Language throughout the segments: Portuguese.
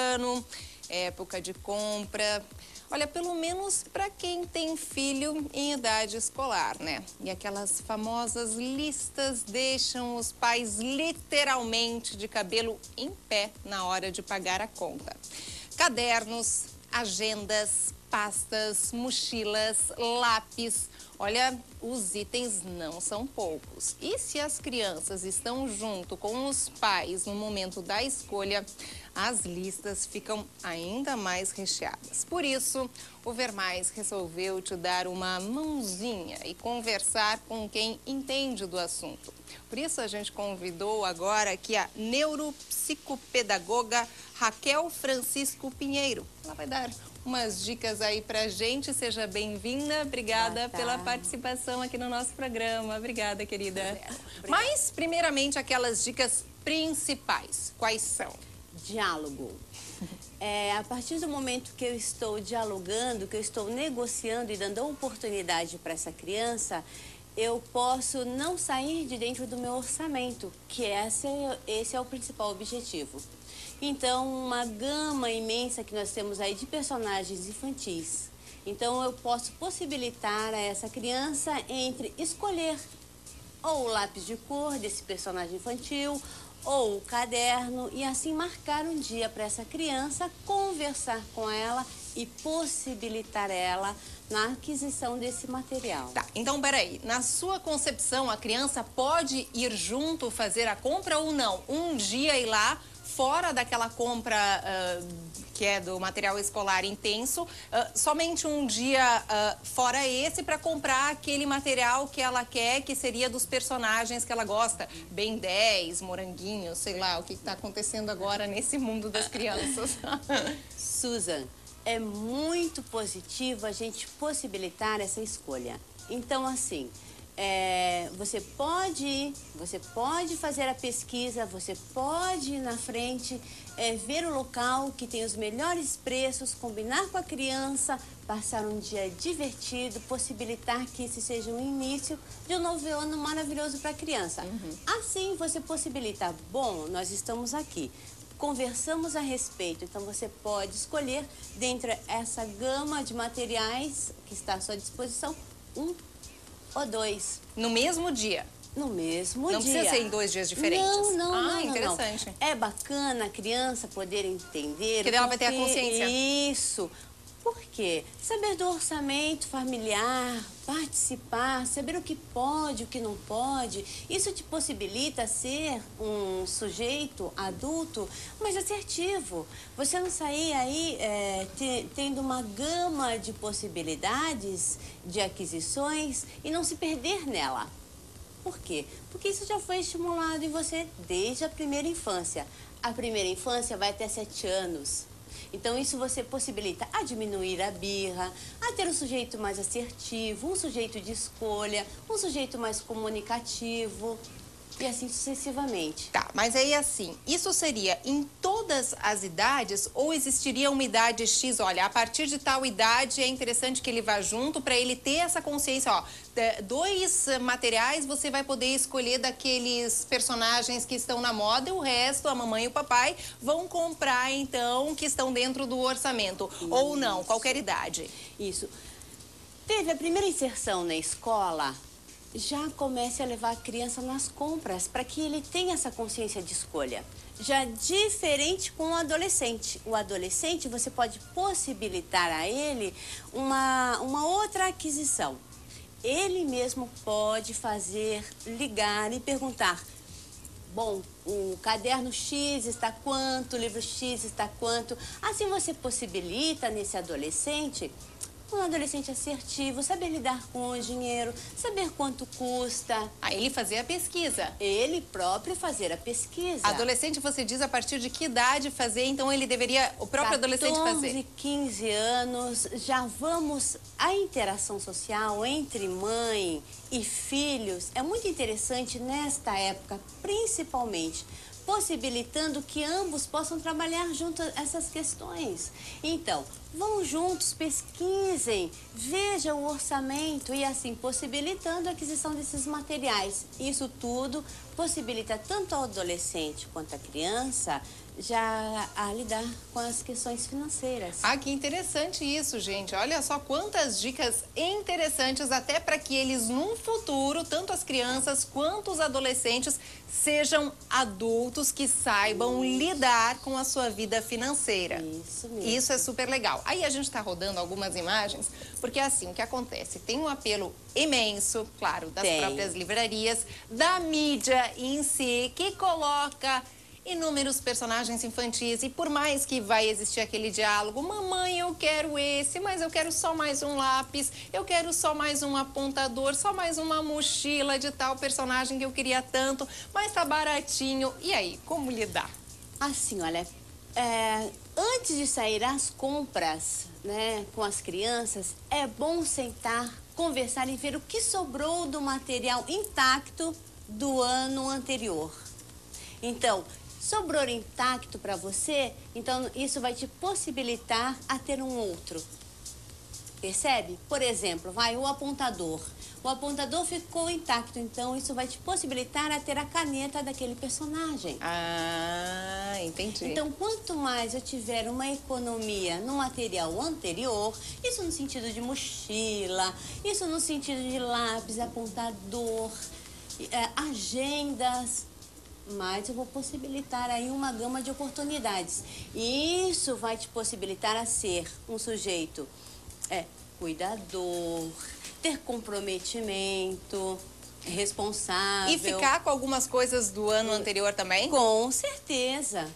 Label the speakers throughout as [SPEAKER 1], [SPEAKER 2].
[SPEAKER 1] ano, época de compra. Olha, pelo menos para quem tem filho em idade escolar, né? E aquelas famosas listas deixam os pais literalmente de cabelo em pé na hora de pagar a conta. Cadernos, agendas, pastas, mochilas, lápis. Olha, os itens não são poucos. E se as crianças estão junto com os pais no momento da escolha, as listas ficam ainda mais recheadas. Por isso, o Ver Mais resolveu te dar uma mãozinha e conversar com quem entende do assunto. Por isso, a gente convidou agora aqui a neuropsicopedagoga Raquel Francisco Pinheiro. Ela vai dar umas dicas aí pra gente. Seja bem-vinda. Obrigada pela participação aqui no nosso programa. Obrigada, querida.
[SPEAKER 2] Obrigada.
[SPEAKER 1] Mas, primeiramente, aquelas dicas principais. Quais são?
[SPEAKER 2] Diálogo. A partir do momento que eu estou dialogando, que eu estou negociando e dando oportunidade para essa criança, eu posso não sair de dentro do meu orçamento, que esse é o principal objetivo. Então, uma gama imensa que nós temos aí de personagens infantis. Então, eu posso possibilitar a essa criança entre escolher ou o lápis de cor desse personagem infantil, ou o caderno, e assim marcar um dia para essa criança, conversar com ela e possibilitar ela na aquisição desse material.
[SPEAKER 1] Tá, então peraí, na sua concepção a criança pode ir junto fazer a compra ou não? Um dia ir lá, fora daquela compra que é do material escolar intenso, somente um dia fora esse para comprar aquele material que ela quer, que seria dos personagens que ela gosta. Ben 10, Moranguinho, sei lá, o que está acontecendo agora nesse mundo das crianças.
[SPEAKER 2] Susan, é muito positivo a gente possibilitar essa escolha. Então, assim, você pode fazer a pesquisa, você pode ir na frente, ver o local que tem os melhores preços, combinar com a criança, passar um dia divertido, possibilitar que esse seja o início de um novo ano maravilhoso para a criança. Assim, você possibilita, bom, nós estamos aqui, conversamos a respeito, então você pode escolher, dentre essa gama de materiais que está à sua disposição, um ou dois.
[SPEAKER 1] No mesmo dia?
[SPEAKER 2] No mesmo
[SPEAKER 1] dia. Não precisa ser em 2 dias diferentes?
[SPEAKER 2] Não,
[SPEAKER 1] interessante.
[SPEAKER 2] Não. É bacana a criança poder entender.
[SPEAKER 1] Porque ela vai ter a consciência.
[SPEAKER 2] Isso. Por quê? Saber do orçamento familiar, participar, saber o que pode, o que não pode. Isso te possibilita ser um sujeito adulto mais assertivo. Você não sair aí tendo uma gama de possibilidades de aquisições e não se perder nela. Por quê? Porque isso já foi estimulado em você desde a primeira infância. A primeira infância vai até 7 anos. Então, isso você possibilita a diminuir a birra, a ter um sujeito mais assertivo, um sujeito de escolha, um sujeito mais comunicativo e assim sucessivamente.
[SPEAKER 1] Tá, mas aí assim, isso seria em todas as idades ou existiria uma idade X? Olha, a partir de tal idade é interessante que ele vá junto para ele ter essa consciência, ó, 2 materiais você vai poder escolher daqueles personagens que estão na moda e o resto, a mamãe e o papai, vão comprar então que estão dentro do orçamento. Isso. Ou não, qualquer idade.
[SPEAKER 2] Isso. Teve a primeira inserção na escola, já comece a levar a criança nas compras para que ele tenha essa consciência de escolha. Já diferente com o adolescente. O adolescente, você pode possibilitar a ele uma outra aquisição. Ele mesmo pode ligar e perguntar, bom, o caderno X está quanto, o livro X está quanto. Assim você possibilita nesse adolescente, um adolescente assertivo, saber lidar com o dinheiro, saber quanto custa.
[SPEAKER 1] Ele fazer a pesquisa.
[SPEAKER 2] Ele próprio fazer a pesquisa.
[SPEAKER 1] Adolescente, você diz a partir de que idade fazer, então ele deveria, o próprio adolescente fazer?
[SPEAKER 2] 14, 15 anos, já vamos, a interação social entre mãe e filhos é muito interessante nesta época, principalmente, possibilitando que ambos possam trabalhar junto a essas questões. Então, Vão juntos, pesquisem, vejam o orçamento e assim possibilitando a aquisição desses materiais. Isso tudo possibilita tanto ao adolescente quanto à criança já a lidar com as questões financeiras.
[SPEAKER 1] Ah, que interessante isso, gente. Olha só quantas dicas interessantes até para que eles, num futuro, tanto as crianças quanto os adolescentes, sejam adultos que saibam lidar com a sua vida financeira.
[SPEAKER 2] Isso mesmo.
[SPEAKER 1] Isso é super legal. Aí a gente está rodando algumas imagens, porque assim, o que acontece? Tem um apelo imenso, claro, das próprias livrarias, da mídia em si, que coloca inúmeros personagens infantis e por mais que vai existir aquele diálogo, mamãe, eu quero esse, mas eu quero só mais um lápis, eu quero só mais um apontador, só mais uma mochila de tal personagem que eu queria tanto, mas tá baratinho. E aí, como lidar?
[SPEAKER 2] Assim, olha, antes de sair às compras, né, com as crianças, é bom sentar, conversar e ver o que sobrou do material intacto do ano anterior. Então, sobrou intacto para você, então isso vai te possibilitar a ter um outro. Percebe? Por exemplo, o apontador. O apontador ficou intacto, então isso vai te possibilitar a ter a caneta daquele personagem.
[SPEAKER 1] Ah, entendi.
[SPEAKER 2] Então, quanto mais eu tiver uma economia no material anterior, isso no sentido de mochila, isso no sentido de lápis, apontador, agendas, mas eu vou possibilitar aí uma gama de oportunidades. E isso vai te possibilitar a ser um sujeito cuidador, ter comprometimento, responsável.
[SPEAKER 1] E ficar com algumas coisas do ano anterior também?
[SPEAKER 2] Com certeza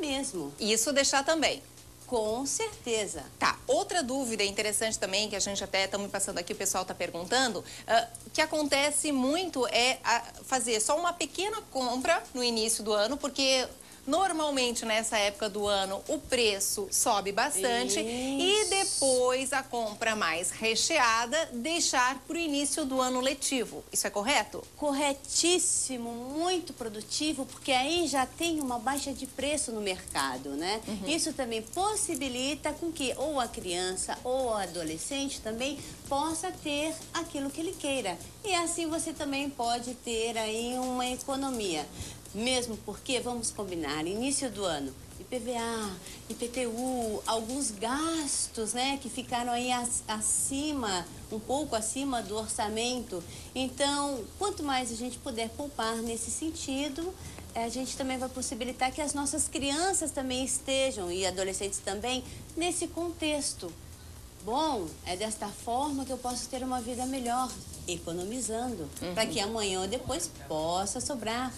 [SPEAKER 2] mesmo.
[SPEAKER 1] Isso deixar também.
[SPEAKER 2] Com certeza.
[SPEAKER 1] Tá, outra dúvida interessante também, que a gente até estamos passando aqui, o pessoal está perguntando, que acontece muito é fazer só uma pequena compra no início do ano, porque normalmente nessa época do ano o preço sobe bastante e depois a compra mais recheada deixar para o início do ano letivo. Isso é correto?
[SPEAKER 2] Corretíssimo, muito produtivo, porque aí já tem uma baixa de preço no mercado, né? Isso também possibilita com que ou a criança ou o adolescente também possa ter aquilo que ele queira. E assim você também pode ter aí uma economia. Mesmo porque, vamos combinar, início do ano, IPVA, IPTU, alguns gastos, né, que ficaram aí acima, um pouco acima do orçamento. Então, quanto mais a gente puder poupar nesse sentido, a gente também vai possibilitar que as nossas crianças também estejam, e adolescentes também, nesse contexto. Bom, é desta forma que eu posso ter uma vida melhor, economizando, para que amanhã ou depois possa sobrar.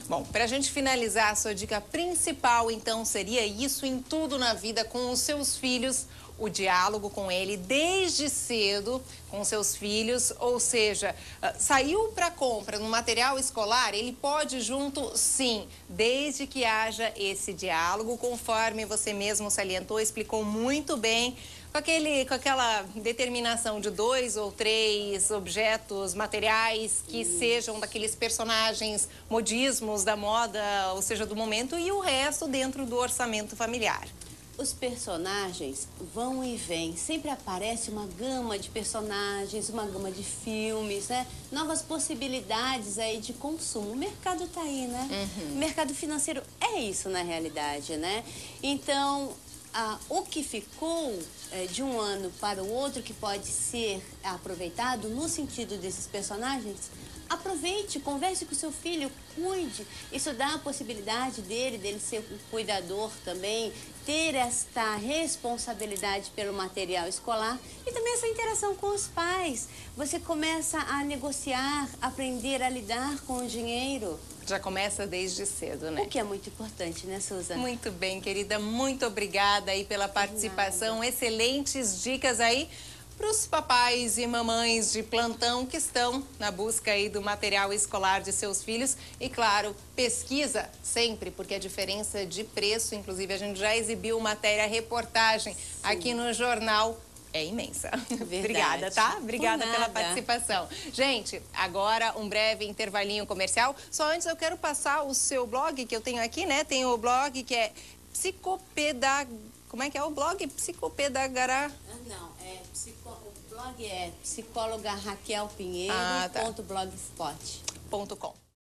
[SPEAKER 1] Bom, para a gente finalizar, a sua dica principal, então, seria isso em tudo na vida com os seus filhos, o diálogo com ele desde cedo, com seus filhos, ou seja, saiu para compra no material escolar, ele pode ir junto, sim, desde que haja esse diálogo, conforme você mesmo salientou, explicou muito bem, com aquela determinação de 2 ou 3 objetos, materiais que sejam daqueles personagens modismos da moda, ou seja, do momento, e o resto dentro do orçamento familiar.
[SPEAKER 2] Os personagens vão e vêm, sempre aparece uma gama de personagens, uma gama de filmes, né? Novas possibilidades aí de consumo. O mercado tá aí, né? O mercado financeiro é isso na realidade, né? Então, o que ficou de um ano para o outro que pode ser aproveitado no sentido desses personagens, aproveite, converse com seu filho, cuide. Isso dá a possibilidade dele ser um cuidador também, ter esta responsabilidade pelo material escolar e também essa interação com os pais. Você começa a negociar, aprender a lidar com o dinheiro.
[SPEAKER 1] Já começa desde cedo, né?
[SPEAKER 2] O que é muito importante, né, Susan?
[SPEAKER 1] Muito bem, querida. Muito obrigada aí pela participação. Excelentes dicas aí para os papais e mamães de plantão que estão na busca aí do material escolar de seus filhos. E, claro, pesquisa sempre, porque a diferença de preço, inclusive a gente já exibiu reportagem aqui no jornal, é imensa. Obrigada, tá? Obrigada pela participação. Gente, agora um breve intervalinho comercial. Só antes eu quero passar o seu blog que eu tenho aqui, né? Tem o blog que é Como é que é o blog? Psicopedagará?
[SPEAKER 2] Não, o blog é psicóloga Raquel Pinheiro,
[SPEAKER 1] tá.
[SPEAKER 2] .blogspot.com.